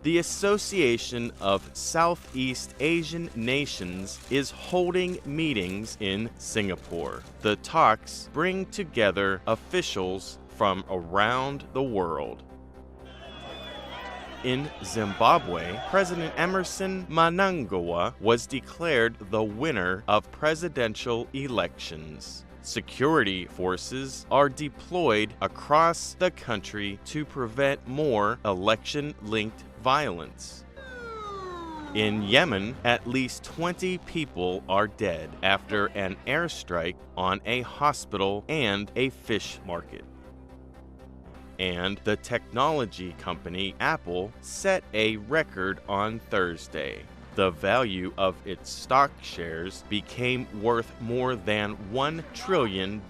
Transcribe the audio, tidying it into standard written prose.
The Association of Southeast Asian Nations is holding meetings in Singapore. The talks bring together officials from around the world. In Zimbabwe, President Emerson Mnangagwa was declared the winner of presidential elections. Security forces are deployed across the country to prevent more election-linked violence. In Yemen, at least 20 people are dead after an airstrike on a hospital and a fish market. And the technology company Apple set a record on Thursday. The value of its stock shares became worth more than $1 trillion.